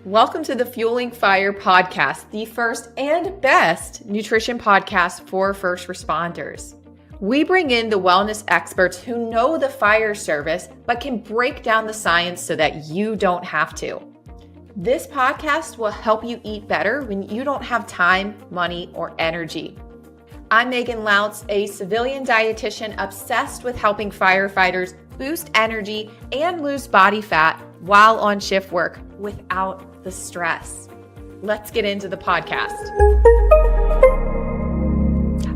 Welcome to the Fueling Fire podcast, the first and best nutrition podcast for first responders. We bring in the wellness experts who know the fire service, but can break down the science so that you don't have to. This podcast will help you eat better when you don't have time, money, or energy. I'm Megan Lautz, a civilian dietitian obsessed with helping firefighters boost energy and lose body fat while on shift work without the stress. Let's get into the podcast.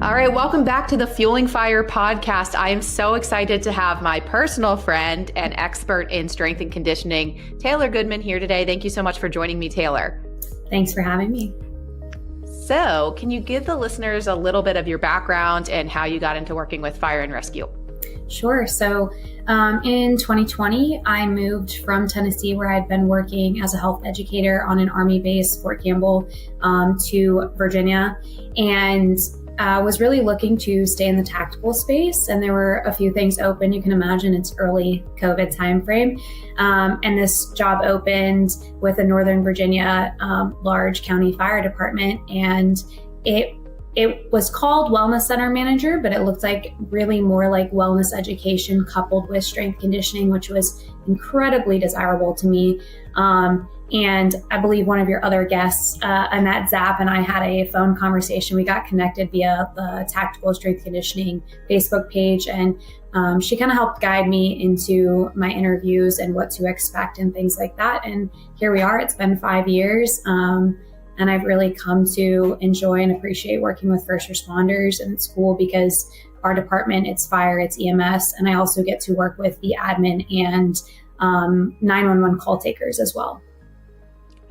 All right, welcome back to the Fueling Fire podcast. I am so excited to have my personal friend and expert in strength and conditioning, Taylor Goodman, here today. Thank you so much for joining me, Taylor. Thanks for having me. So, can you give the listeners a little bit of your background and how you got into working with fire and rescue? Sure. So in 2020, I moved from Tennessee, where I'd been working as a health educator on an Army base, Fort Campbell, to Virginia, and was really looking to stay in the tactical space. And there were a few things open. You can imagine it's early COVID timeframe. And this job opened with a Northern Virginia large county fire department. And it was called Wellness Center Manager, but it looked like really more like wellness education coupled with strength conditioning, which was incredibly desirable to me. And I believe one of your other guests, Annette Zapp, and I had a phone conversation. We got connected via the Tactical Strength Conditioning Facebook page. And she kind of helped guide me into my interviews and what to expect and things like that. And here we are. It's been 5 years. And I've really come to enjoy and appreciate working with first responders. And it's cool because our department, it's fire, it's EMS. And I also get to work with the admin and 911 call takers as well.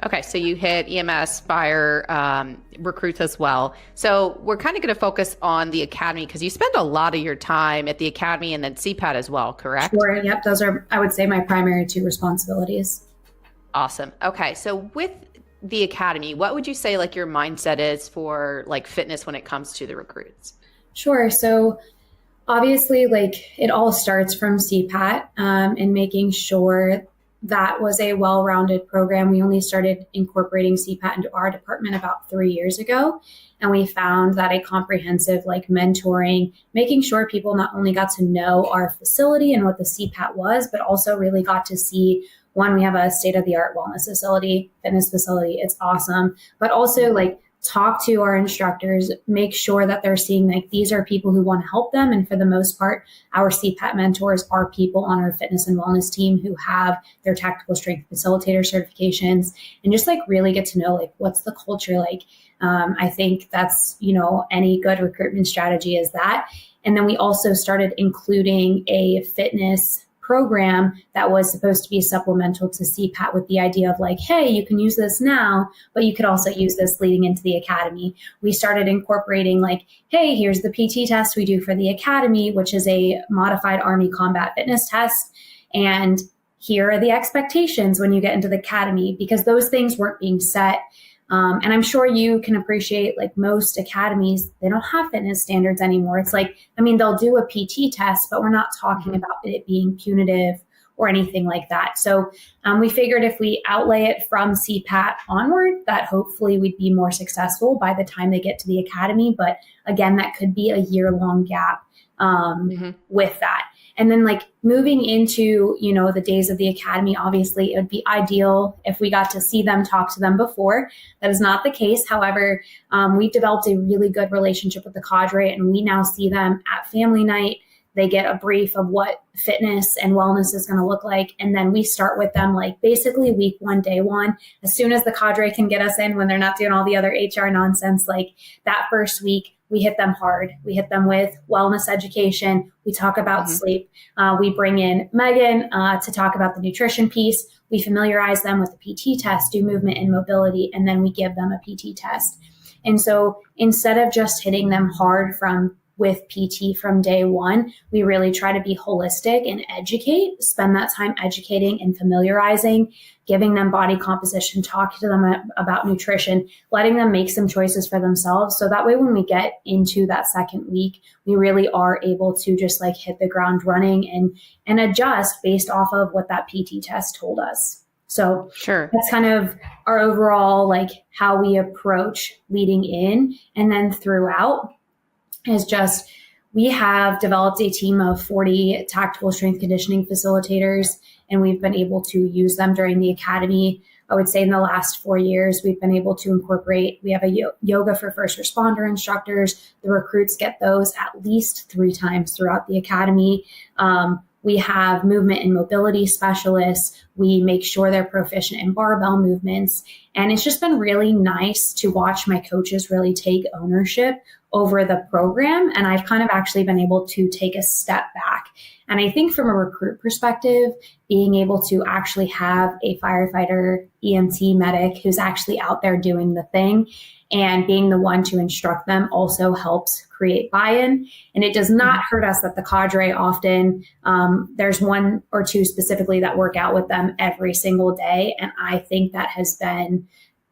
Okay, so you hit EMS, fire, recruits as well. So we're kind of going to focus on the academy because you spend a lot of your time at the academy and then CPAT as well, correct? Sure, yep. Those are, I would say, my primary two responsibilities. Awesome. Okay, so with the academy, what would you say like your mindset is for like fitness when it comes to the recruits? Sure. So obviously, like it all starts from CPAT and making sure that was a well-rounded program. We only started incorporating CPAT into our department about 3 years ago. And we found that a comprehensive like mentoring, making sure people not only got to know our facility and what the CPAT was, but also really got to see, one, we have a state-of-the-art wellness facility, fitness facility. It's awesome. But also like talk to our instructors, make sure that they're seeing like these are people who want to help them. And for the most part, our CPAT mentors are people on our fitness and wellness team who have their tactical strength facilitator certifications and just like really get to know like what's the culture like. I think that's, any good recruitment strategy is that. And then we also started including a fitness program that was supposed to be supplemental to CPAT with the idea of like, hey, you can use this now, but you could also use this leading into the academy. We started incorporating like, hey, here's the PT test we do for the academy, which is a modified Army combat fitness test. And here are the expectations when you get into the academy, because those things weren't being set. And I'm sure you can appreciate like most academies, they don't have fitness standards anymore. It's like, they'll do a PT test, but we're not talking about it being punitive or anything like that. So we figured if we outlay it from CPAT onward, that hopefully we'd be more successful by the time they get to the academy. But again, that could be a year-long gap with that. And then like moving into, the days of the academy, obviously it would be ideal if we got to see them, talk to them before. That is not the case. However, we've developed a really good relationship with the cadre, and we now see them at family night. They get a brief of what fitness and wellness is going to look like. And then we start with them like basically week one, day one, as soon as the cadre can get us in when they're not doing all the other HR nonsense. Like that first week, we hit them hard. We hit them with wellness education. We talk about sleep. We bring in Megan to talk about the nutrition piece. We familiarize them with the PT test, do movement and mobility, and then we give them a PT test. And so instead of just hitting them hard with PT from day one, we really try to be holistic and educate, spend that time educating and familiarizing, giving them body composition, talking to them about nutrition, letting them make some choices for themselves. So that way, when we get into that second week, we really are able to just like hit the ground running and adjust based off of what that PT test told us. So Sure. that's kind of our overall, like how we approach leading in. And then throughout is just, we have developed a team of 40 tactical strength conditioning facilitators, and we've been able to use them during the academy. I would say in the last 4 years, we've been able to incorporate, we have a yoga for first responder instructors. The recruits get those at least 3 times throughout the academy. We have movement and mobility specialists. We make sure they're proficient in barbell movements. And it's just been really nice to watch my coaches really take ownership over the program. And I've kind of actually been able to take a step back. And I think from a recruit perspective, being able to actually have a firefighter, EMT medic who's actually out there doing the thing and being the one to instruct them also helps create buy-in. And it does not hurt us that the cadre often, there's 1 or 2 specifically that work out with them every single day. And I think that has been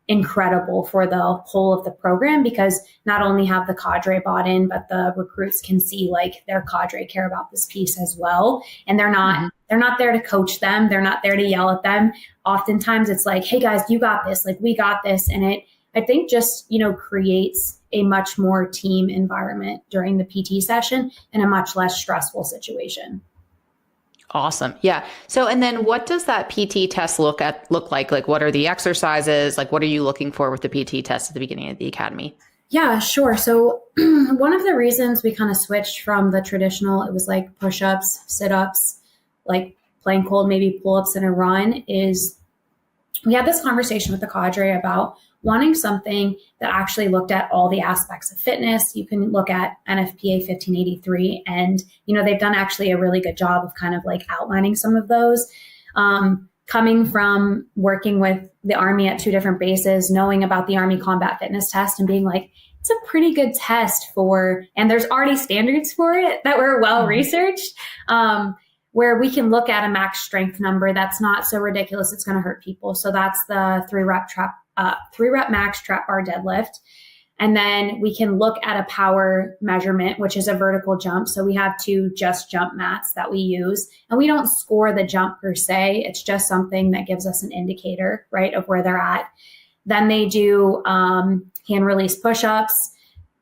incredible for the whole of the program, because not only have the cadre bought in, but the recruits can see like their cadre care about this piece as well. And they're not there to coach them. They're not there to yell at them. Oftentimes it's like, hey guys, you got this, like we got this. And it, I think just, creates a much more team environment during the PT session and a much less stressful situation. Awesome. Yeah. So, and then what does that PT test look like? Like, what are the exercises? Like, what are you looking for with the PT test at the beginning of the academy? Yeah, sure. So one of the reasons we kind of switched from the traditional, it was like push-ups, sit-ups, like plank hold, maybe pull-ups and a run, is we had this conversation with the cadre about wanting something that actually looked at all the aspects of fitness. You can look at NFPA 1583, and, they've done actually a really good job of kind of like outlining some of those. Coming from working with the Army at 2 different bases, knowing about the Army Combat Fitness Test and being like, it's a pretty good test and there's already standards for it that were well researched, where we can look at a max strength number that's not so ridiculous it's going to hurt people. So that's the 3 rep max trap bar deadlift. And then we can look at a power measurement, which is a vertical jump. So we have 2 just jump mats that we use, and we don't score the jump per se. It's just something that gives us an indicator, right, of where they're at. Then they do hand release push-ups.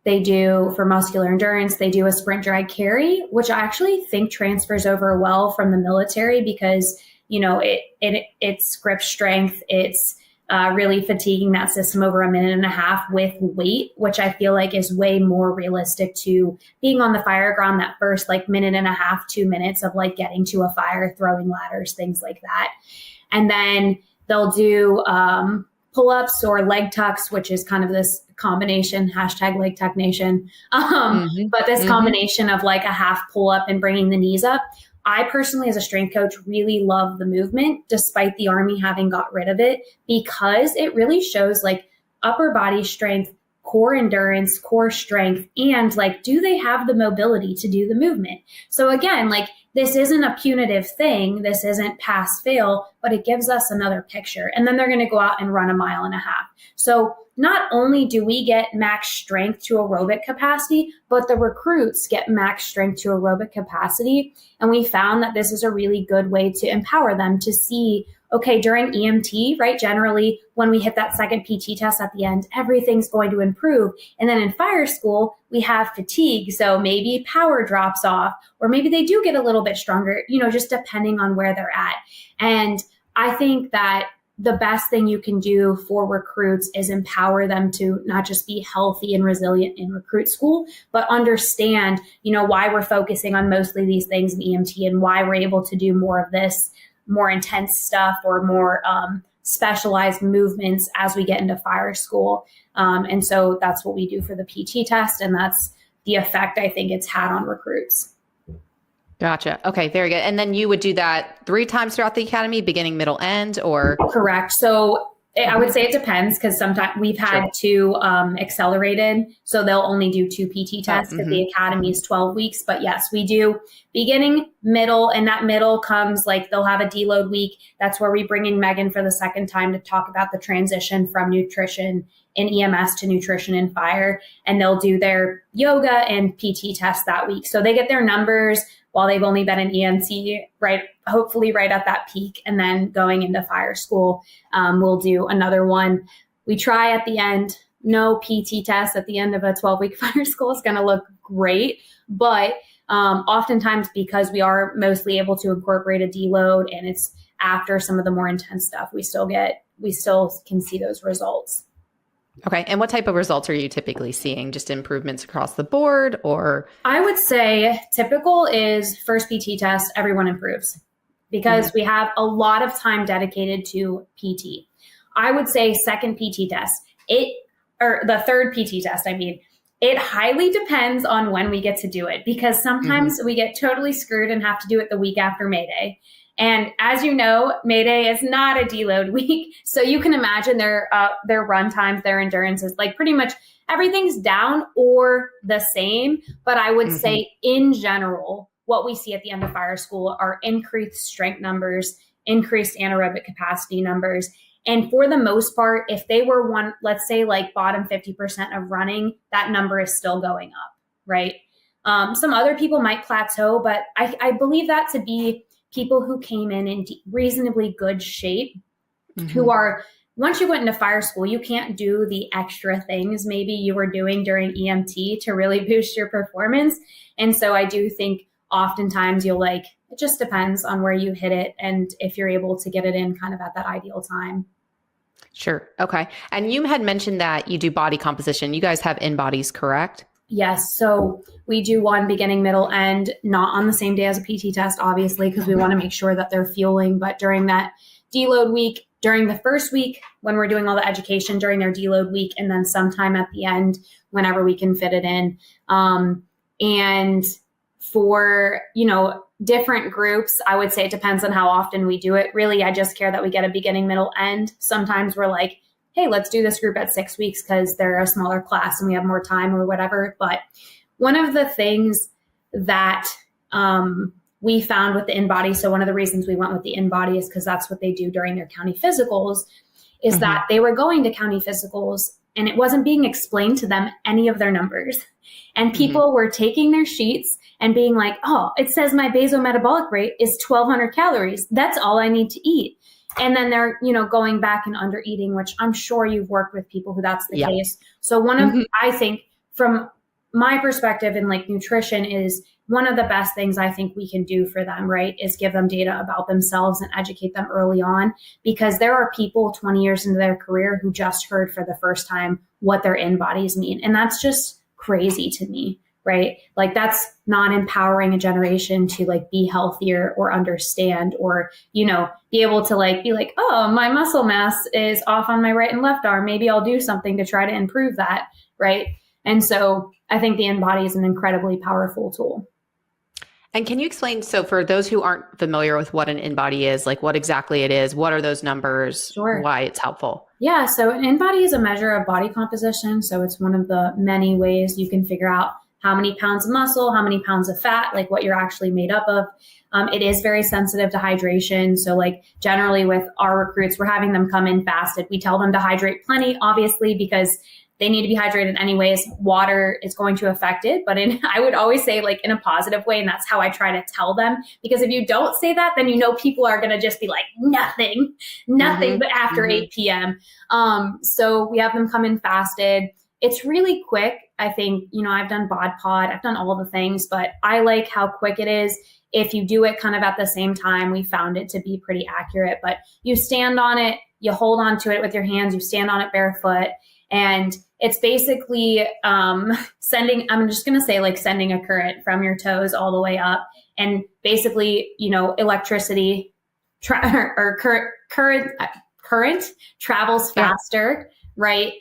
They do, for muscular endurance, they do a sprint drag carry, which I actually think transfers over well from the military because, it's grip strength. It's really fatiguing that system over 1.5 minutes with weight, which I feel like is way more realistic to being on the fireground that first 1.5 minutes, 2 minutes of like getting to a fire, throwing ladders, things like that. And then they'll do pull-ups or leg tucks, which is kind of this combination, #leg tuck nation. But this combination of like a half pull-up and bringing the knees up. I personally, as a strength coach, really love the movement, despite the Army having got rid of it, because it really shows like upper body strength, core endurance, core strength, and like, do they have the mobility to do the movement? So again, like, this isn't a punitive thing. This isn't pass fail, but it gives us another picture. And then they're going to go out and run 1.5 miles. So not only do we get max strength to aerobic capacity, but the recruits get max strength to aerobic capacity. And we found that this is a really good way to empower them to see, okay, during EMT, right, generally when we hit that second PT test at the end, everything's going to improve. And then in fire school, we have fatigue. So maybe power drops off, or maybe they do get a little bit stronger, just depending on where they're at. And I think that the best thing you can do for recruits is empower them to not just be healthy and resilient in recruit school, but understand, why we're focusing on mostly these things in EMT and why we're able to do more of this more intense stuff or more specialized movements as we get into fire school. And so that's what we do for the PT test. And that's the effect I think it's had on recruits. Gotcha. Okay, very good. And then you would do that 3 times throughout the academy, beginning, middle, end, or? Correct. So I would say it depends, because sometimes we've had 2 accelerated. So they'll only do 2 PT tests because the academy is 12 weeks. But yes, we do beginning, middle, and that middle comes like they'll have a deload week. That's where we bring in Megan for the second time to talk about the transition from nutrition in EMS to nutrition and fire, and they'll do their yoga and PT test that week. So they get their numbers while they've only been in EMT, right? Hopefully right at that peak. And then going into fire school, we'll do another one. We try at the end. No PT test at the end of a 12-week fire school is going to look great, but oftentimes, because we are mostly able to incorporate a deload and it's after some of the more intense stuff, we still can see those results. Okay. And what type of results are you typically seeing? Just improvements across the board, or? I would say typical is first PT test, everyone improves because we have a lot of time dedicated to PT. I would say second PT test, or the third PT test, it highly depends on when we get to do it, because sometimes we get totally screwed and have to do it the week after May Day. And as you know, May Day is not a deload week. So you can imagine their run times, their endurance is like pretty much everything's down or the same. But I would say in general, what we see at the end of fire school are increased strength numbers, increased anaerobic capacity numbers. And for the most part, if they were let's say like bottom 50% of running, that number is still going up, right? Some other people might plateau, but I believe that to be people who came in reasonably good shape, who are, once you went into fire school, you can't do the extra things maybe you were doing during EMT to really boost your performance. And so I do think oftentimes it just depends on where you hit it and if you're able to get it in kind of at that ideal time. Sure. Okay. And you had mentioned that you do body composition. You guys have in-bodies, correct? Yes. So we do one beginning, middle, end, not on the same day as a PT test, obviously, because we want to make sure that they're fueling. But during that deload week, during the first week, when we're doing all the education during their deload week, and then sometime at the end, whenever we can fit it in. And for, different groups, I would say it depends on how often we do it. Really, I just care that we get a beginning, middle, end. Sometimes we're like, hey, let's do this group at 6 weeks because they're a smaller class and we have more time or whatever. But one of the things that we found with the in-body, so one of the reasons we went with the in-body is because that's what they do during their county physicals, is that they were going to county physicals and it wasn't being explained to them any of their numbers. And people were taking their sheets and being like, oh, it says my basal metabolic rate is 1,200 calories. That's all I need to eat. And then they're, going back and under eating, which I'm sure you've worked with people who that's the case. So one of, I think from my perspective in like nutrition is one of the best things I think we can do for them, right, is give them data about themselves and educate them early on, because there are people 20 years into their career who just heard for the first time what their in-bodies mean. And that's just crazy to me, right? Like that's not empowering a generation to like be healthier or understand or, be able to be like, oh, my muscle mass is off on my right and left arm. Maybe I'll do something to try to improve that, right? And so I think the in-body is an incredibly powerful tool. And can you explain, so for those who aren't familiar with what an in-body is, like what exactly it is, what are those numbers, why it's helpful? Yeah, so an in-body is a measure of body composition. So it's one of the many ways you can figure out how many pounds of muscle, how many pounds of fat, like what you're actually made up of. It is very sensitive to hydration. So like generally with our recruits, we're having them come in fasted. We tell them to hydrate plenty, obviously, because they need to be hydrated anyways. Water is going to affect it, but I would always say like in a positive way. And that's how I try to tell them, because if you don't say that, then people are going to just be like nothing, but after 8 p.m. So we have them come in fasted. It's really quick. I think, I've done bod pod, I've done all the things, but I like how quick it is. If you do it kind of at the same time, we found it to be pretty accurate, but you stand on it, you hold on to it with your hands, you stand on it barefoot. And it's basically sending a current from your toes all the way up. And basically, electricity current travels faster, right?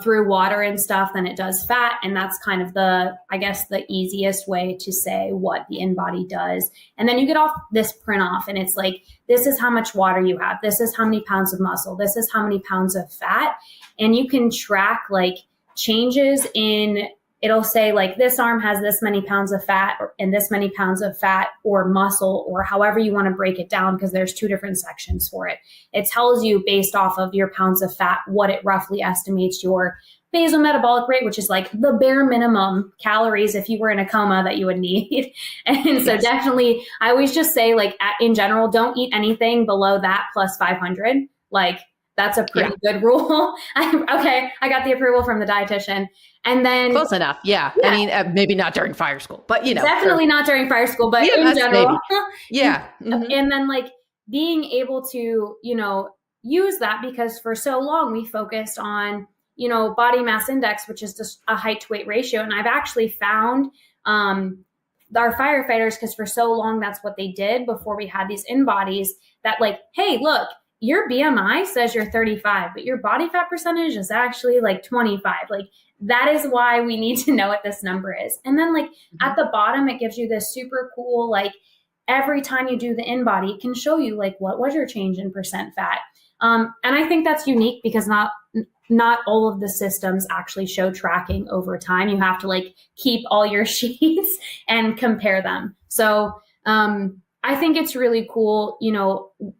Through water and stuff than it does fat. And that's kind of the easiest way to say what the in-body does. And then you get off this print off and it's like, this is how much water you have. This is how many pounds of muscle. This is how many pounds of fat. And you can track like changes in it'll say like this arm has this many pounds of fat and this many pounds of fat or muscle, or however you want to break it down, because there's 2 different sections for it. It tells you based off of your pounds of fat what it roughly estimates your basal metabolic rate, which is like the bare minimum calories if you were in a coma that you would need. And so definitely, I always just say like in general, don't eat anything below that plus 500. Like that's a pretty good rule. I got the approval from the dietitian. And then close enough. Yeah. I mean, maybe not during fire school, but definitely not during fire school, but in general. Yeah. Mm-hmm. And then like being able to, use that, because for so long we focused on, body mass index, which is just a height to weight ratio. And I've actually found, our firefighters, because for so long, that's what they did before we had these in-bodies, that like, hey, look, your BMI says you're 35, but your body fat percentage is actually like 25. Like that is why we need to know what this number is. And then like at the bottom, it gives you this super cool, like every time you do the in-body, it can show you like, what was your change in percent fat? And I think that's unique because not all of the systems actually show tracking over time. You have to like keep all your sheets and compare them. So, I think it's really cool.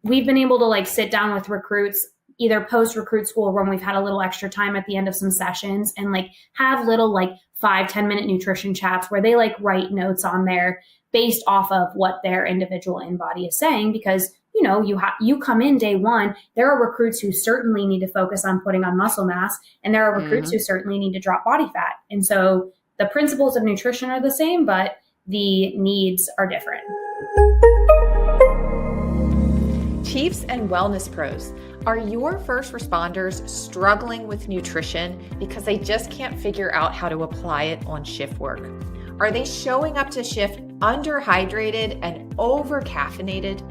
We've been able to like sit down with recruits, either post recruit school when we've had a little extra time at the end of some sessions, and like have little like 5-10 minute nutrition chats where they like write notes on there based off of what their individual in-body is saying. Because you come in day one, there are recruits who certainly need to focus on putting on muscle mass, and there are recruits who certainly need to drop body fat. And so the principles of nutrition are the same, but the needs are different. Chiefs and wellness pros, are your first responders struggling with nutrition because they just can't figure out how to apply it on shift work? Are they showing up to shift underhydrated and over-caffeinated?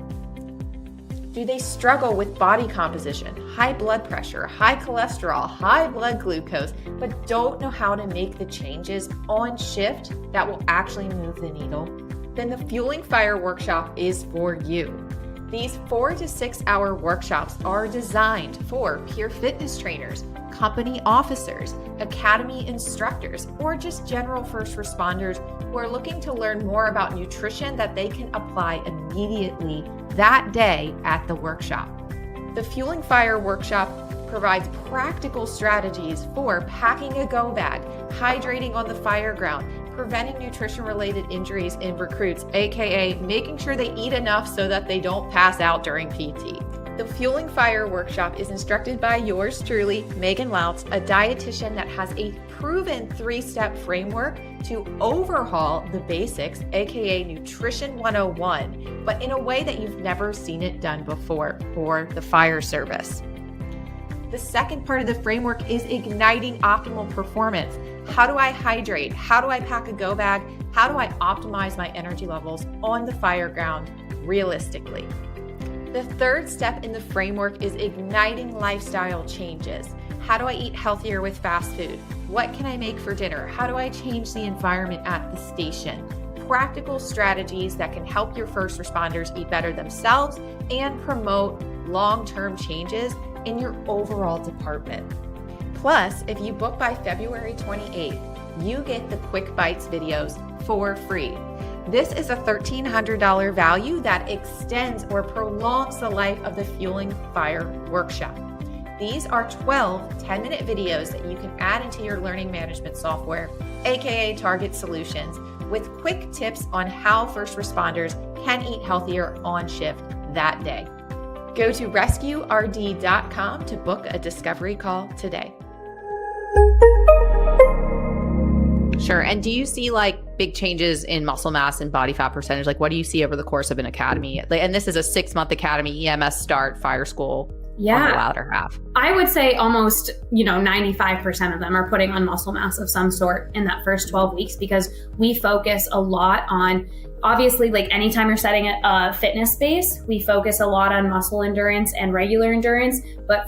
Do they struggle with body composition, high blood pressure, high cholesterol, high blood glucose, but don't know how to make the changes on shift that will actually move the needle? Then the Fueling Fire workshop is for you. These 4 to 6 hour workshops are designed for peer fitness trainers, company officers, academy instructors, or just general first responders who are looking to learn more about nutrition that they can apply immediately that day at the workshop. The Fueling Fire workshop provides practical strategies for packing a go bag, hydrating on the fire ground, preventing nutrition-related injuries in recruits, aka making sure they eat enough so that they don't pass out during PT. The Fueling Fire workshop is instructed by yours truly, Megan Lautz, a dietitian that has a proven 3-step framework to overhaul the basics, aka Nutrition 101, but in a way that you've never seen it done before for the fire service. The second part of the framework is igniting optimal performance. How do I hydrate? How do I pack a go bag? How do I optimize my energy levels on the fire ground realistically? The third step in the framework is igniting lifestyle changes. How do I eat healthier with fast food? What can I make for dinner? How do I change the environment at the station? Practical strategies that can help your first responders eat better themselves and promote long-term changes in your overall department. Plus, if you book by February 28th, you get the Quick Bites videos for free. This is a $1,300 value that extends or prolongs the life of the Fueling Fire workshop. These are 12 10-minute videos that you can add into your learning management software, aka Target Solutions, with quick tips on how first responders can eat healthier on shift that day. Go to rescuerd.com to book a discovery call today. Sure. And do you see like big changes in muscle mass and body fat percentage? Like what do you see over the course of an academy? And this is a 6-month academy, EMS start, fire school. On the latter half. I would say almost, 95% of them are putting on muscle mass of some sort in that first 12 weeks, because we focus a lot on, obviously, like anytime you're setting a fitness space, we focus a lot on muscle endurance and regular endurance. But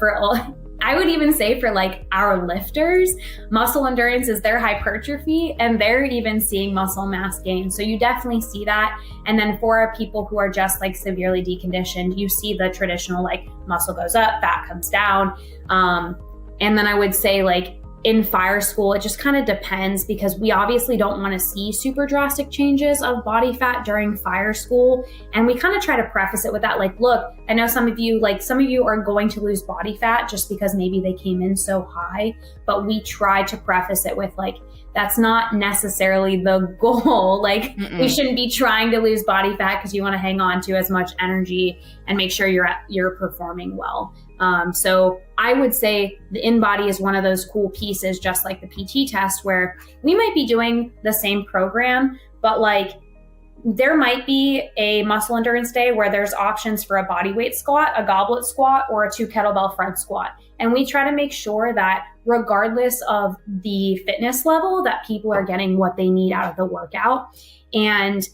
I would even say for like our lifters, muscle endurance is their hypertrophy, and they're even seeing muscle mass gain. So you definitely see that. And then for our people who are just like severely deconditioned, you see the traditional like muscle goes up, fat comes down. And then I would say like in fire school, it just kind of depends, because we obviously don't want to see super drastic changes of body fat during fire school. And we kind of try to preface it with that, like, look, I know some of you are going to lose body fat just because maybe they came in so high, but we try to preface it with like, that's not necessarily the goal. Like, we shouldn't be trying to lose body fat because you want to hang on to as much energy and make sure you're performing well. So I would say the InBody is one of those cool pieces, just like the PT test, where we might be doing the same program, but like there might be a muscle endurance day where there's options for a body weight squat, a goblet squat, or a 2 kettlebell front squat. And we try to make sure that regardless of the fitness level, that people are getting what they need out of the workout. And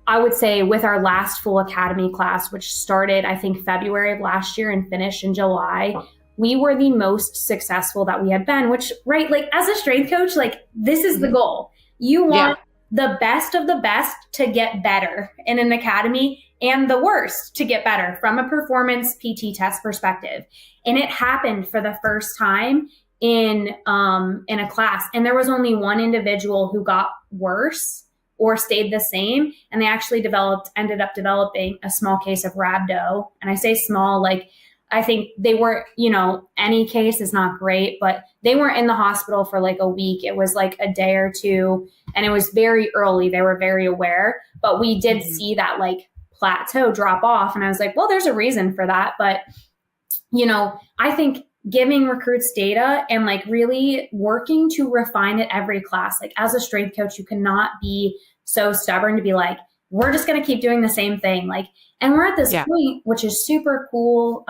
I would say with our last full academy class, which started, I think, February of last year and finished in July, we were the most successful that we had been, which, right, like as a strength coach, like this is the goal. You want the best of the best to get better in an academy and the worst to get better from a performance PT test perspective. And it happened for the first time in a class. And there was only one individual who got worse or stayed the same. And they actually ended up developing a small case of rhabdo. And I say small, like, I think they were, any case is not great, but they weren't in the hospital for like a week. It was like a day or two, and it was very early. They were very aware, but we did see that like plateau drop off. And I was like, well, there's a reason for that. But, I think giving recruits data and like really working to refine it every class, like as a strength coach, you cannot be so stubborn to be like, we're just going to keep doing the same thing. Like, and we're at this point, which is super cool,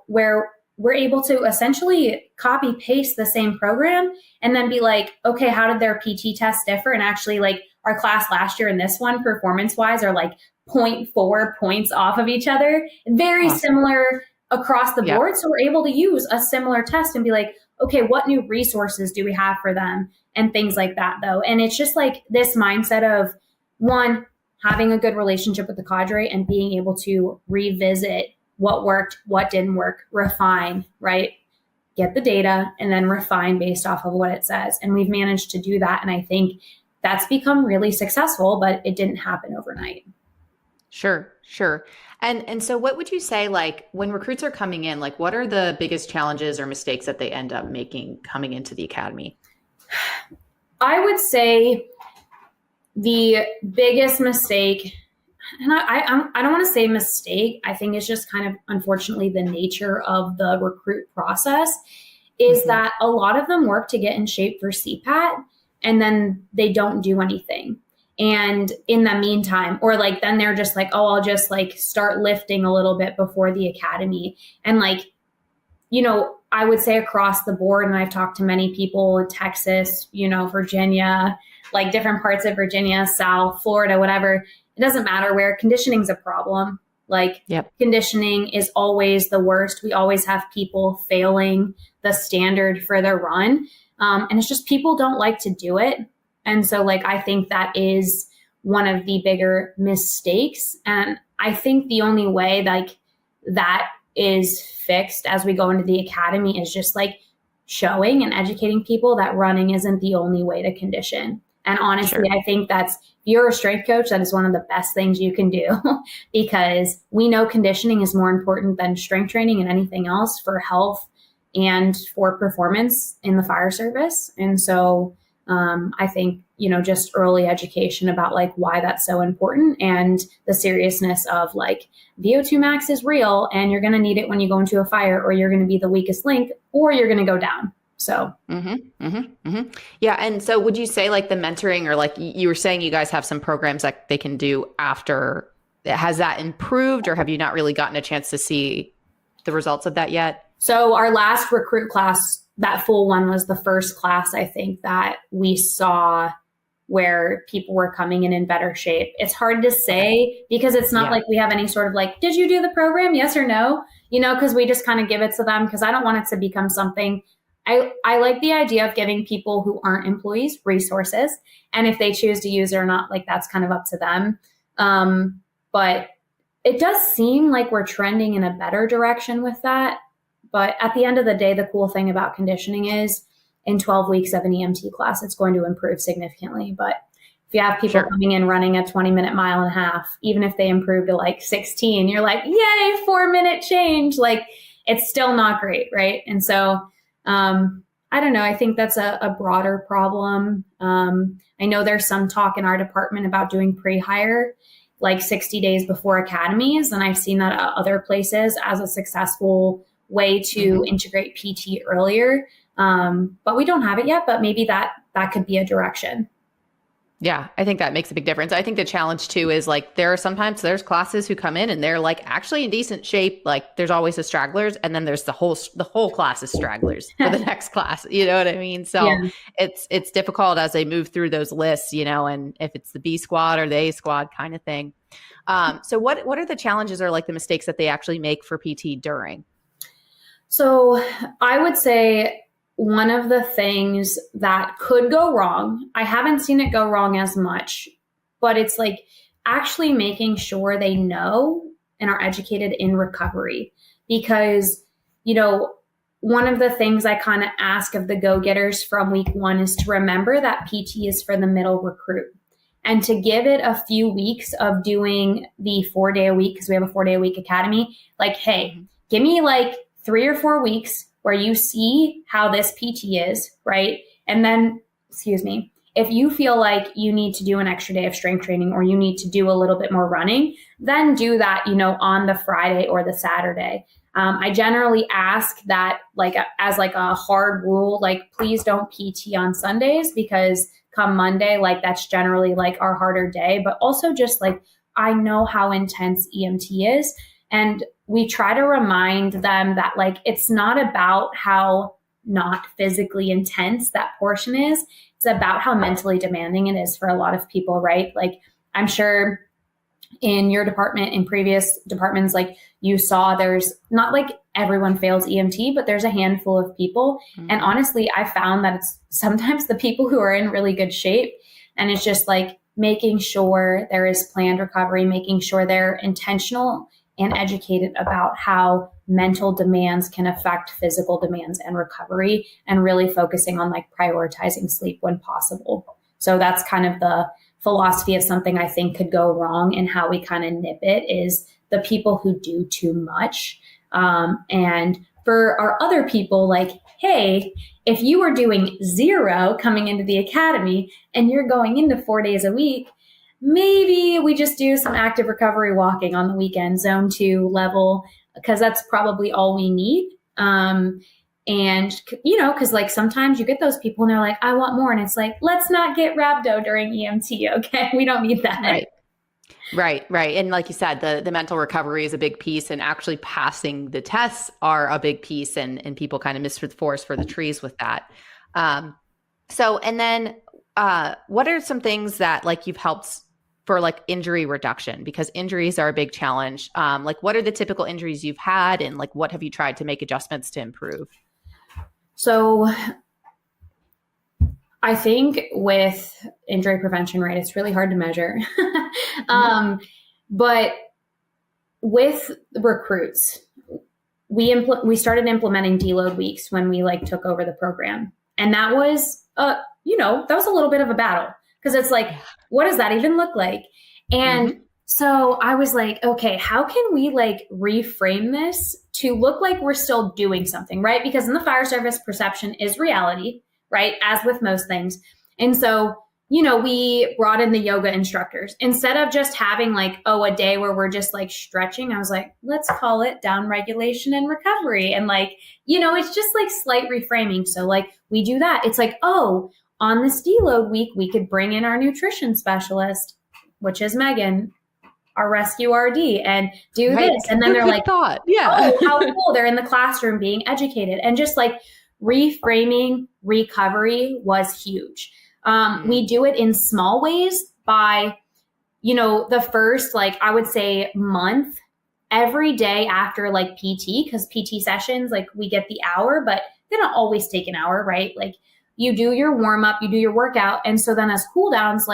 where we're able to essentially copy paste the same program and then be like, okay, how did their PT tests differ? And actually, like, our class last year and this one, performance wise, are like 0.4 points off of each other. Very similar across the board. So we're able to use a similar test and be like, okay, what new resources do we have for them? And things like that, though. And it's just like this mindset of, one, having a good relationship with the cadre and being able to revisit what worked, what didn't work, refine, right? Get the data and then refine based off of what it says. And we've managed to do that. And I think that's become really successful, but it didn't happen overnight. Sure. And so what would you say, like, when recruits are coming in, like, what are the biggest challenges or mistakes that they end up making coming into the academy? I would say the biggest mistake, and I don't want to say mistake, I think it's just kind of unfortunately the nature of the recruit process, is that a lot of them work to get in shape for CPAT and then they don't do anything. And in the meantime, or like, then they're just like, oh, I'll just like start lifting a little bit before the academy. And like, I would say across the board, and I've talked to many people in Texas, Virginia, like different parts of Virginia, South, Florida, whatever. It doesn't matter where. Conditioning's a problem. Like, conditioning is always the worst. We always have people failing the standard for their run. And it's just people don't like to do it. And so like, I think that is one of the bigger mistakes. And I think the only way like that is fixed as we go into the academy is just like showing and educating people that running isn't the only way to condition. And honestly, I think if you're a strength coach, that is one of the best things you can do because we know conditioning is more important than strength training and anything else for health and for performance in the fire service. And so I think, just early education about like why that's so important and the seriousness of like VO2 max is real and you're going to need it when you go into a fire or you're going to be the weakest link or you're going to go down. So, yeah. And so would you say like the mentoring or like you were saying you guys have some programs that they can do after, has that improved or have you not really gotten a chance to see the results of that yet? So our last recruit class, that full one was the first class, I think, that we saw where people were coming in better shape. It's hard to say because it's not like we have any sort of like, did you do the program? Yes or no? Because we just kind of give it to them because I don't want it to become something. I like the idea of giving people who aren't employees resources. And if they choose to use it or not, like that's kind of up to them. But it does seem like we're trending in a better direction with that. But at the end of the day, the cool thing about conditioning is in 12 weeks of an EMT class, it's going to improve significantly. But if you have people coming in running a 20-minute mile and a half, even if they improve to like 16, you're like, yay, 4-minute change. Like, it's still not great, right? And so I don't know. I think that's a broader problem. I know there's some talk in our department about doing pre-hire like 60 days before academies. And I've seen that at other places as a successful way to integrate PT earlier. But we don't have it yet, but maybe that could be a direction. Yeah, I think that makes a big difference. I think the challenge too is like there's classes who come in and they're like actually in decent shape. Like there's always the stragglers, and then there's the whole class is stragglers for the next class. You know what I mean? So it's difficult as they move through those lists, and if it's the B squad or the A squad kind of thing. So what are the challenges or like the mistakes that they actually make for PT during? So I would say one of the things that could go wrong, I haven't seen it go wrong as much, but it's like actually making sure they know and are educated in recovery. Because, one of the things I kind of ask of the go-getters from week 1 is to remember that PT is for the middle recruit, and to give it a few weeks of doing the 4-day a week, because we have a 4-day a week academy, like, hey, give me like 3 or 4 weeks where you see how this PT is, right? And then, if you feel like you need to do an extra day of strength training or you need to do a little bit more running, then do that, on the Friday or the Saturday. I generally ask that as a hard rule, please don't PT on Sundays, because come Monday, that's generally our harder day, but also just I know how intense EMT is. And we try to remind them that it's not about how not physically intense that portion is. It's about how mentally demanding it is for a lot of people, right? I'm sure in your department, in previous departments, you saw there's not everyone fails EMT, but there's a handful of people. Mm-hmm. And honestly, I found that it's sometimes the people who are in really good shape. And it's just making sure there is planned recovery, making sure they're intentional and educated about how mental demands can affect physical demands and recovery, and really focusing on prioritizing sleep when possible. So that's kind of the philosophy of something I think could go wrong, and how we kind of nip it is the people who do too much. And for our other people, hey, if you were doing 0 coming into the academy and you're going into 4 days a week, maybe we just do some active recovery walking on the weekend, zone 2 level, because that's probably all we need. And, because sometimes you get those people and they're like, I want more. And it's let's not get rhabdo during EMT. Okay. We don't need that. Right. And like you said, the mental recovery is a big piece, and actually passing the tests are a big piece, and people kind of miss the forest for the trees with that. And then what are some things that you've helped for injury reduction, because injuries are a big challenge? What are the typical injuries you've had, and what have you tried to make adjustments to improve? So I think with injury prevention, right, it's really hard to measure. But with recruits, we started implementing deload weeks when we took over the program. And that was, that was a little bit of a battle, because it's what does that even look like? And so I was okay, how can we reframe this to look like we're still doing something, right? Because in the fire service, perception is reality, right? As with most things. And so, we brought in the yoga instructors instead of just having a day where we're just stretching. I was let's call it down regulation and recovery. And it's just slight reframing. So we do that. It's on this deload week, we could bring in our nutrition specialist, which is Megan, our rescue RD, and do this. And then they're thought. Yeah. Oh, how cool. They're in the classroom being educated. And just reframing recovery was huge. We do it in small ways by, the first, I would say month, every day after PT, because PT sessions, we get the hour, but they don't always take an hour, right? You do your warm up, you do your workout. And so then as cool downs,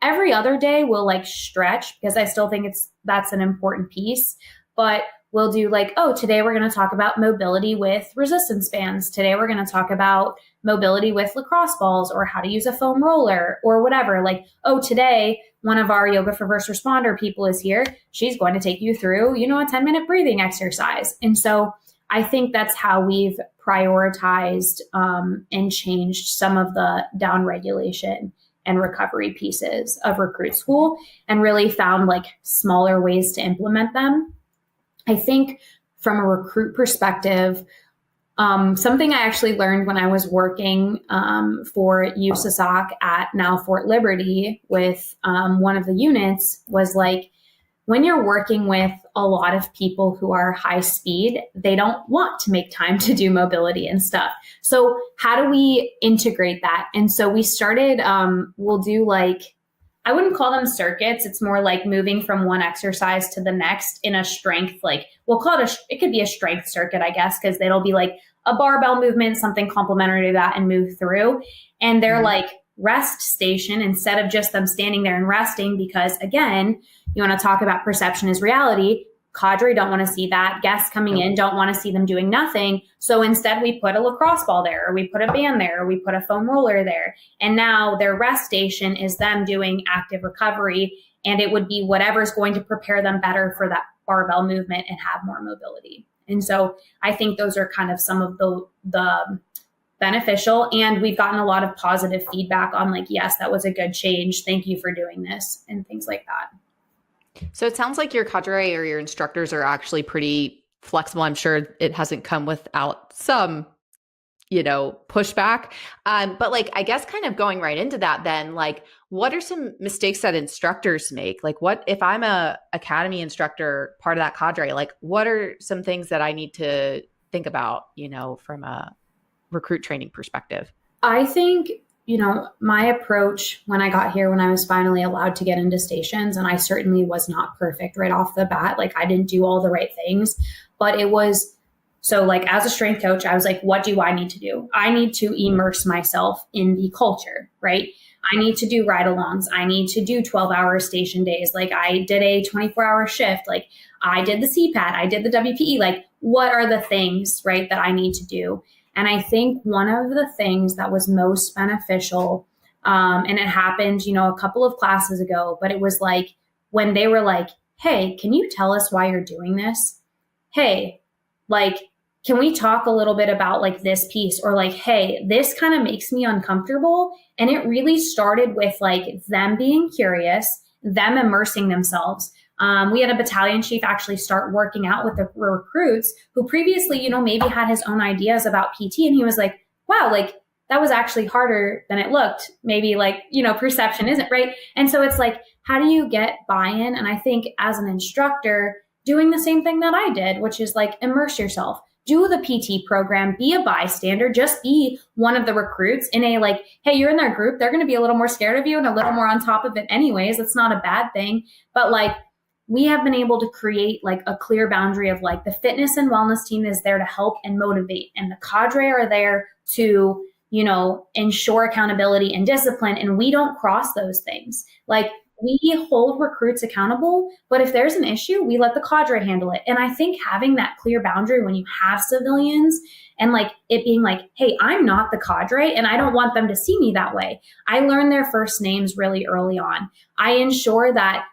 every other day we'll stretch, because I still think that's an important piece. But we'll do like, oh, today we're going to talk about mobility with resistance bands. Today we're going to talk about mobility with lacrosse balls or how to use a foam roller or whatever. Like, oh, today one of our yoga for first responder people is here. She's going to take you through, a 10-minute breathing exercise. And so I think that's how we've prioritized and changed some of the down regulation and recovery pieces of recruit school and really found like smaller ways to implement them. I think from a recruit perspective, something I actually learned when I was working for USASOC at now Fort Liberty with one of the units was like, when you're working with a lot of people who are high speed, they don't want to make time to do mobility and stuff. So how do we integrate that? And so we started, we'll do like, I wouldn't call them circuits. It's more like moving from one exercise to the next in a strength, like we'll call it it could be a strength circuit, I guess, because it'll be like a barbell movement, something complementary to that and move through. And they're like rest station instead of just them standing there and resting, because again, you want to talk about perception is reality. Cadre don't want to see that. Guests coming in don't want to see them doing nothing. So instead we put a lacrosse ball there, or we put a band there, or we put a foam roller there. And now their rest station is them doing active recovery. And it would be whatever's going to prepare them better for that barbell movement and have more mobility. And so I think those are kind of some of the beneficial. And we've gotten a lot of positive feedback on like, yes, that was a good change. Thank you for doing this and things like that. So it sounds like your cadre or your instructors are actually pretty flexible. I'm sure it hasn't come without some, pushback. But like, I guess kind of going right into that then, like, what are some mistakes that instructors make? Like what, if I'm a academy instructor, part of that cadre, like what are some things that I need to think about, from a recruit training perspective? I think my approach when I got here, when I was finally allowed to get into stations, and I certainly was not perfect right off the bat. Like I didn't do all the right things, but it was so like as a strength coach, I was like, what do I need to do? I need to immerse myself in the culture, right? I need to do ride-alongs. I need to do 12-hour station days. Like I did a 24-hour shift. Like I did the CPAT, I did the WPE. Like what are the things, right, that I need to do? And I think one of the things that was most beneficial, and it happened, a couple of classes ago, but it was like when they were like, hey, can you tell us why you're doing this? Hey, like, can we talk a little bit about like this piece? Or like, hey, this kind of makes me uncomfortable. And it really started with like them being curious, them immersing themselves. We had a battalion chief actually start working out with the recruits who previously, maybe had his own ideas about PT. And he was like, wow, like that was actually harder than it looked. Maybe like, perception isn't right. And so it's like, how do you get buy-in? And I think as an instructor, doing the same thing that I did, which is like immerse yourself, do the PT program, be a bystander, just be one of the recruits in a like, hey, you're in their group. They're going to be a little more scared of you and a little more on top of it anyways. It's not a bad thing. But like, we have been able to create like a clear boundary of like the fitness and wellness team is there to help and motivate, and the cadre are there to, ensure accountability and discipline. And we don't cross those things. Like we hold recruits accountable, but if there's an issue, we let the cadre handle it. And I think having that clear boundary when you have civilians and like it being like, hey, I'm not the cadre and I don't want them to see me that way. I learned their first names really early on. I ensure that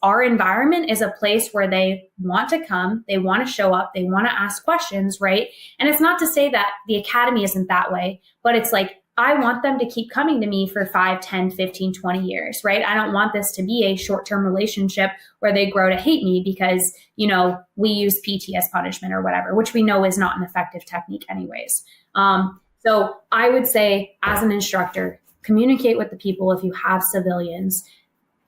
our environment is a place where they want to come, they want to show up, they want to ask questions, right? And it's not to say that the academy isn't that way, but it's like, I want them to keep coming to me for 5, 10, 15, 20 years, right? I don't want this to be a short-term relationship where they grow to hate me because, we use PT as punishment or whatever, which we know is not an effective technique anyways. So I would say as an instructor, communicate with the people if you have civilians.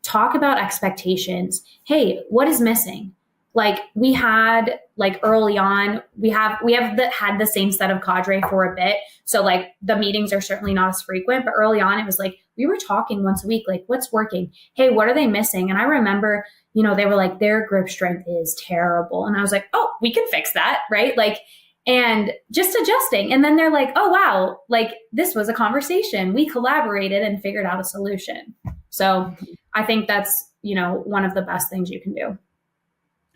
Talk about expectations. Hey, what is missing? Like we had like early on, we have had the same set of cadre for a bit. So like the meetings are certainly not as frequent, but early on it was like, we were talking once a week, like what's working? Hey, what are they missing? And I remember, they were like, their grip strength is terrible. And I was like, oh, we can fix that. Right. Like, and just adjusting. And then they're like, oh, wow, like this was a conversation. We collaborated and figured out a solution. So I think that's, one of the best things you can do.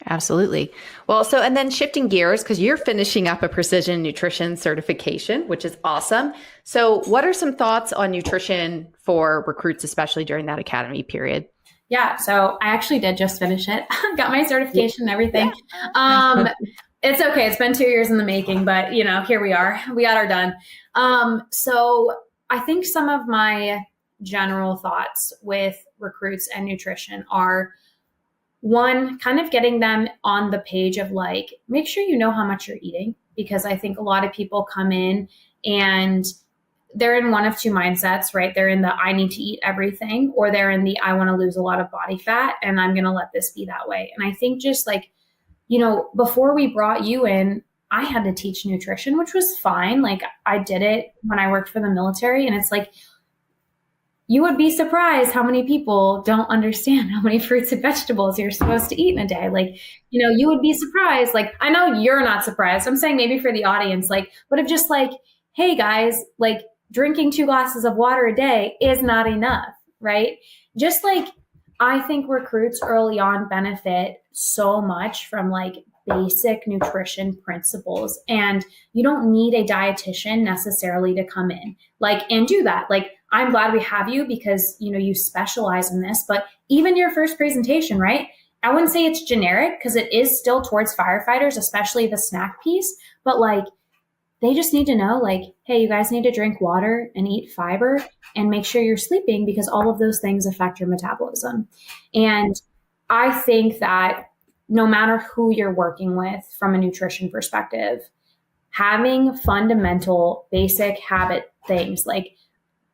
Absolutely. Well, so, and then shifting gears, because you're finishing up a precision nutrition certification, which is awesome. So what are some thoughts on nutrition for recruits, especially during that academy period? Yeah, so I actually did just finish it. Got my certification and everything. It's okay. It's been 2 years in the making, but here we are. We got our done. So I think some of my general thoughts with recruits and nutrition are, one, kind of getting them on the page of like, make sure you know how much you're eating, because I think a lot of people come in and they're in one of two mindsets, right? They're in the I need to eat everything, or they're in the I want to lose a lot of body fat and I'm going to let this be that way. And I think just like, before we brought you in, I had to teach nutrition, which was fine. Like I did it when I worked for the military, and it's like, you would be surprised how many people don't understand how many fruits and vegetables you're supposed to eat in a day. Like, you would be surprised. Like, I know you're not surprised. I'm saying maybe for the audience, like, but if just like, hey guys, like drinking 2 glasses of water a day is not enough, right? Just like, I think recruits early on benefit so much from like basic nutrition principles, and you don't need a dietitian necessarily to come in and do that. Like, I'm glad we have you because, you specialize in this, but even your first presentation, right? I wouldn't say it's generic because it is still towards firefighters, especially the snack piece, but like, they just need to know like, hey, you guys need to drink water and eat fiber and make sure you're sleeping, because all of those things affect your metabolism. And I think that no matter who you're working with from a nutrition perspective, having fundamental basic habit things like,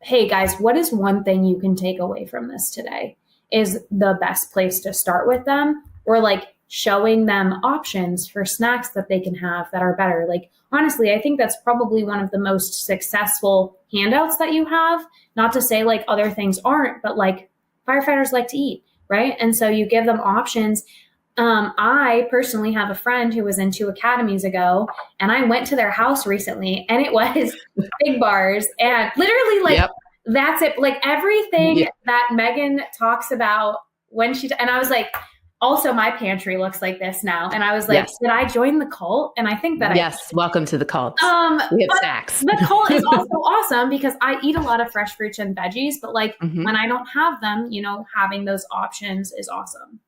hey guys, what is one thing you can take away from this today, is the best place to start with them. Or like showing them options for snacks that they can have that are better. Like, honestly, I think that's probably one of the most successful handouts that you have. Not to say like other things aren't, but like firefighters like to eat, right? And so you give them options. I personally have a friend who was in 2 academies ago, and I went to their house recently, and it was big bars and literally like, yep. That's it. Like everything that Megan talks about when and I was like, also my pantry looks like this now. And I was like, did I join the cult? And I think that welcome to the cult. We have snacks. The cult is also awesome because I eat a lot of fresh fruits and veggies, but like when I don't have them, having those options is awesome.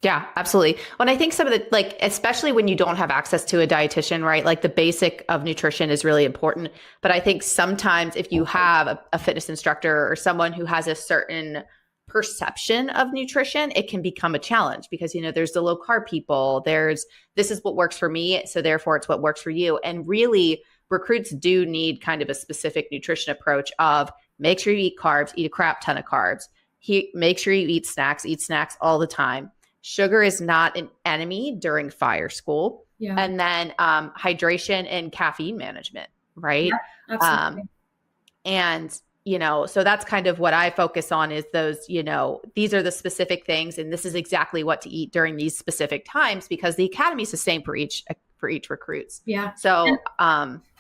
Yeah, absolutely. When I think some of the, like, especially when you don't have access to a dietitian, right? Like the basic of nutrition is really important. But I think sometimes if you have a fitness instructor or someone who has a certain perception of nutrition, it can become a challenge because, there's the low carb people, this is what works for me. So therefore it's what works for you. And really recruits do need kind of a specific nutrition approach of make sure you eat carbs, eat a crap ton of carbs. Make sure you eat snacks all the time. Sugar is not an enemy during fire school. Yeah. And then hydration and caffeine management, right? Yeah, absolutely. So that's kind of what I focus on is those, these are the specific things, and this is exactly what to eat during these specific times, because the academy is the same for each recruits. Yeah. So,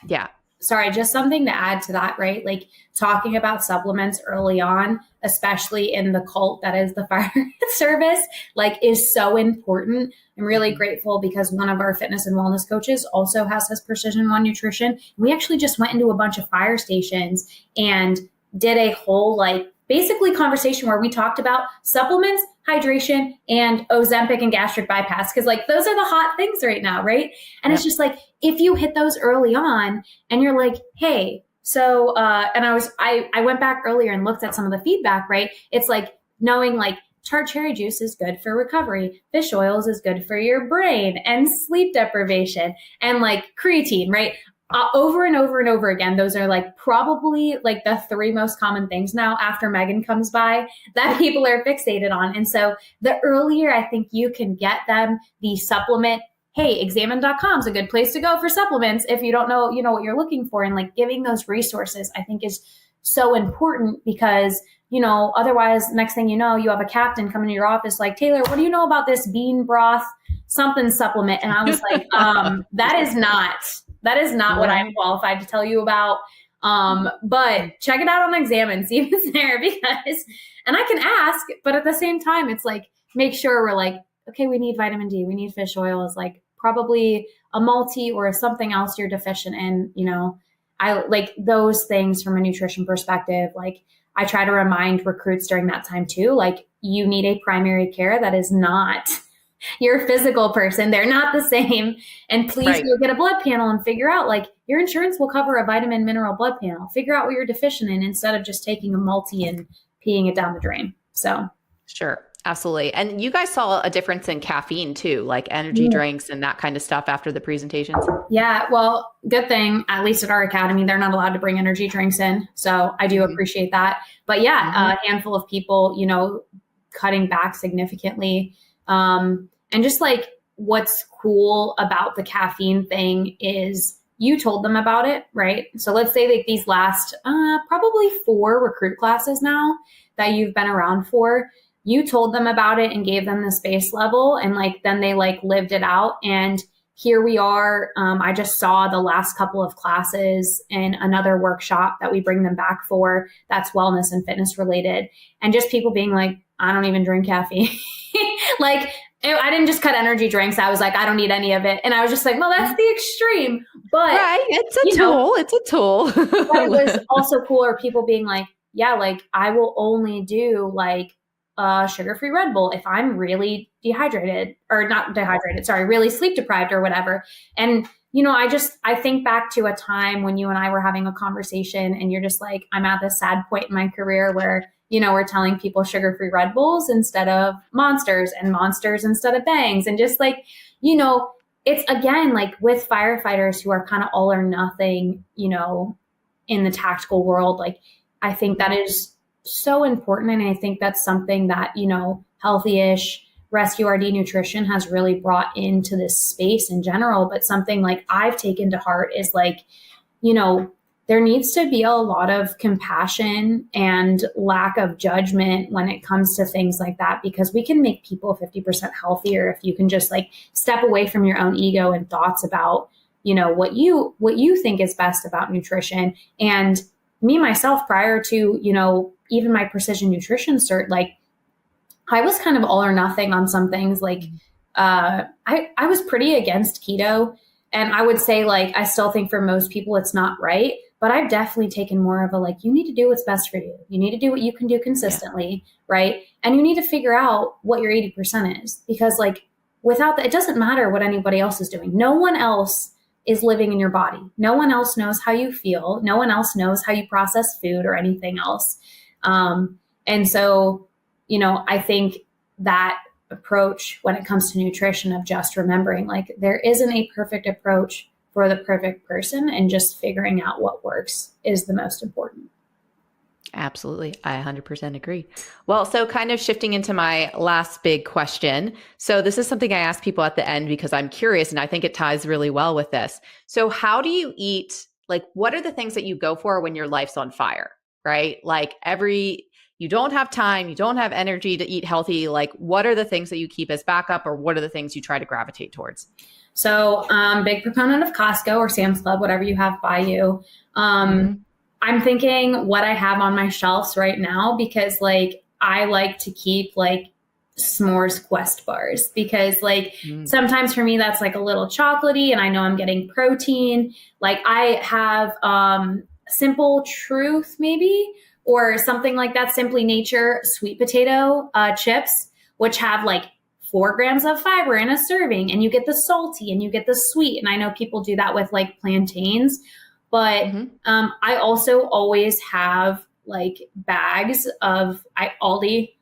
yeah. Sorry, just something to add to that, right? Like talking about supplements early on, especially in the cult that is the fire service, like is so important. I'm really grateful because one of our fitness and wellness coaches also has his Precision One Nutrition. We actually just went into a bunch of fire stations and did a whole basically conversation where we talked about supplements, hydration, and Ozempic and gastric bypass. Cause those are the hot things right now. Right. And It's just if you hit those early on and you're like, hey, so, and I went back earlier and looked at some of the feedback, right? It's knowing tart cherry juice is good for recovery. Fish oils is good for your brain and sleep deprivation and creatine, right? Over and over and over again, those are probably the 3 most common things now after Megan comes by that people are fixated on. And so the earlier I think you can get them the supplement, hey, examine.com is a good place to go for supplements if you don't know, what you're looking for. And giving those resources, I think is so important because, otherwise next thing you know, you have a captain come into your office like, Taylor, what do you know about this bean broth something supplement? And I was like, that is not what I'm qualified to tell you about. But check it out on Examine, see if it's there and I can ask, but at the same time, it's make sure we're okay, we need vitamin D, we need fish oil, is like probably a multi or something else you're deficient in. I like those things from a nutrition perspective. Like I try to remind recruits during that time too, like you need a primary care that is not your physical person. They're not the same. And please go get a blood panel and figure out, like, your insurance will cover a vitamin mineral blood panel. Figure out what you're deficient in instead of just taking a multi and peeing it down the drain. So sure. Absolutely. And you guys saw a difference in caffeine too, like energy drinks and that kind of stuff after the presentations? Yeah. Well, good thing, at least at our academy, they're not allowed to bring energy drinks in. So I do appreciate that. But yeah, a handful of people, cutting back significantly. And just like what's cool about the caffeine thing is you told them about it, right? So let's say like these last probably 4 recruit classes now that you've been around for, you told them about it and gave them the space level, and like then they like lived it out. And here we are. I just saw the last couple of classes in another workshop that we bring them back for that's wellness and fitness related. And just people being like, I don't even drink caffeine. Like I didn't just cut energy drinks. I was like, I don't need any of it. And I was just like, well, that's the extreme. But right. It's a tool. It's a tool. But it was also cooler. People being like, yeah, like I will only do like sugar-free Red Bull if I'm really dehydrated, or not dehydrated, sorry, really sleep deprived or whatever. And, I think back to a time when you and I were having a conversation and you're just like, I'm at this sad point in my career where, we're telling people sugar-free Red Bulls instead of Monsters and Monsters instead of Bangs. And just like, it's again, like with firefighters who are kind of all or nothing, in the tactical world, like I think that is so important. And I think that's something that, Healthy-ish Rescue RD nutrition has really brought into this space in general. But something like I've taken to heart is like, there needs to be a lot of compassion and lack of judgment when it comes to things like that, because we can make people 50% healthier if you can just like step away from your own ego and thoughts about, what you think is best about nutrition. And me, myself, prior to, even my precision nutrition cert, like I was kind of all or nothing on some things. Like I was pretty against keto. And I would say like, I still think for most people it's not right, but I've definitely taken more of a, like, you need to do what's best for you. You need to do what you can do consistently. Right. And you need to figure out what your 80% is, because like without that, it doesn't matter what anybody else is doing. No one else is living in your body. No one else knows how you feel. No one else knows how you process food or anything else. And so, I think that approach when it comes to nutrition of just remembering, like, there isn't a perfect approach for the perfect person, and just figuring out what works is the most important. Absolutely. I 100% agree. Well, so kind of shifting into my last big question. So this is something I ask people at the end because I'm curious, and I think it ties really well with this. So how do you eat? Like, what are the things that you go for when your life's on fire, right? Like you don't have time, you don't have energy to eat healthy. Like, what are the things that you keep as backup, or what are the things you try to gravitate towards? So big proponent of Costco or Sam's Club, whatever you have by you. I'm thinking what I have on my shelves right now, because like I like to keep like s'mores Quest bars, because like sometimes for me that's like a little chocolatey and I know I'm getting protein. Like I have Simple Truth maybe, or something like that, Simply Nature sweet potato chips, which have like 4 grams of fiber in a serving, and you get the salty and you get the sweet. And I know people do that with like plantains, but I also always have like bags of Aldi,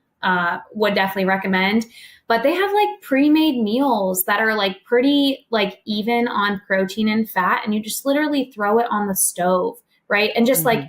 would definitely recommend, but they have like pre-made meals that are like pretty like even on protein and fat, and you just literally throw it on the stove, right? And just like,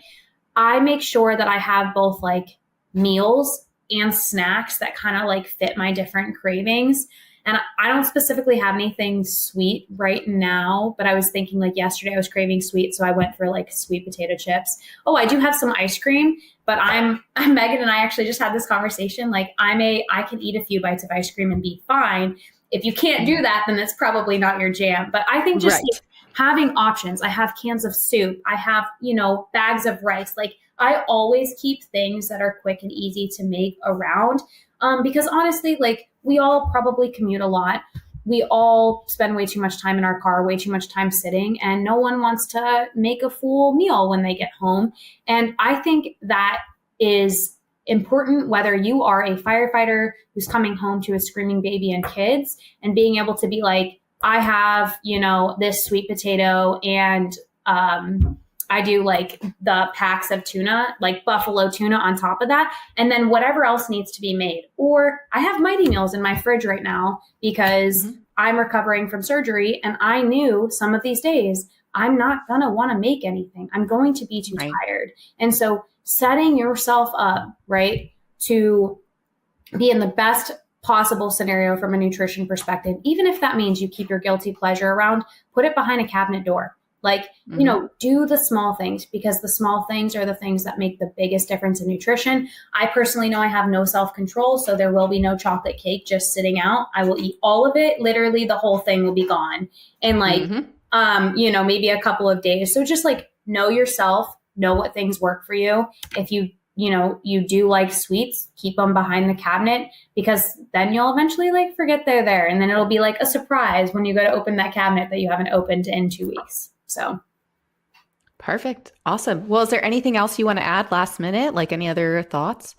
I make sure that I have both like meals and snacks that kind of like fit my different cravings. And I don't specifically have anything sweet right now, but I was thinking like yesterday I was craving sweet, so I went for like sweet potato chips. Oh, I do have some ice cream, but I'm Megan and I actually just had this conversation. Like I can eat a few bites of ice cream and be fine. If you can't do that, then it's probably not your jam. But I think just like having options. I have cans of soup. I have, bags of rice. Like I always keep things that are quick and easy to make around, because honestly, like we all probably commute a lot. We all spend way too much time in our car, way too much time sitting, and no one wants to make a full meal when they get home. And I think that is important, whether you are a firefighter who's coming home to a screaming baby and kids and being able to be like, I have, this sweet potato and I do like the packs of tuna, like buffalo tuna on top of that. And then whatever else needs to be made. Or I have Mighty Meals in my fridge right now because I'm recovering from surgery. And I knew some of these days I'm not going to want to make anything. I'm going to be too tired. And so setting yourself up, right, to be in the best possible scenario from a nutrition perspective, even if that means you keep your guilty pleasure around, put it behind a cabinet door. Like, do the small things, because the small things are the things that make the biggest difference in nutrition. I personally know I have no self-control, so there will be no chocolate cake just sitting out. I will eat all of it. Literally the whole thing will be gone in maybe a couple of days. So just like know yourself, know what things work for you. If you do like sweets, keep them behind the cabinet, because then you'll eventually like forget they're there. And then it'll be like a surprise when you go to open that cabinet that you haven't opened in 2 weeks. So. Perfect. Awesome. Well, is there anything else you want to add last minute? Like any other thoughts?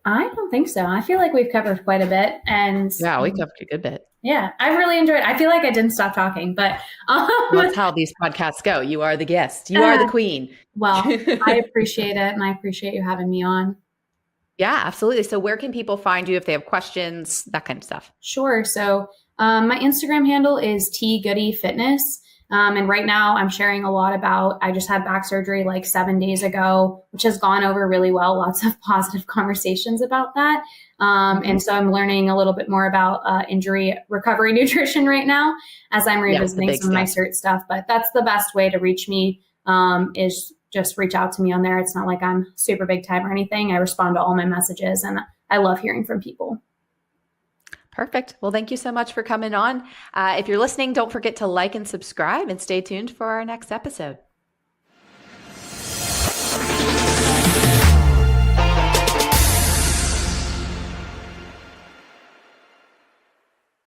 I don't think so. I feel like we've covered quite a bit. And yeah, we covered a good bit. Yeah, I really enjoyed it. I feel like I didn't stop talking, but that's how these podcasts go. You are the guest. You are the queen. Well, I appreciate it. And I appreciate you having me on. Yeah, absolutely. So where can people find you if they have questions, that kind of stuff? Sure. So my Instagram handle is tgoodyfitness. And right now I'm sharing a lot about, I just had back surgery like 7 days ago, which has gone over really well. Lots of positive conversations about that. And so I'm learning a little bit more about injury recovery nutrition right now as I'm revisiting some of my cert stuff. But that's the best way to reach me, is just reach out to me on there. It's not like I'm super big time or anything. I respond to all my messages and I love hearing from people. Perfect. Well, thank you so much for coming on. If you're listening, don't forget to like and subscribe and stay tuned for our next episode.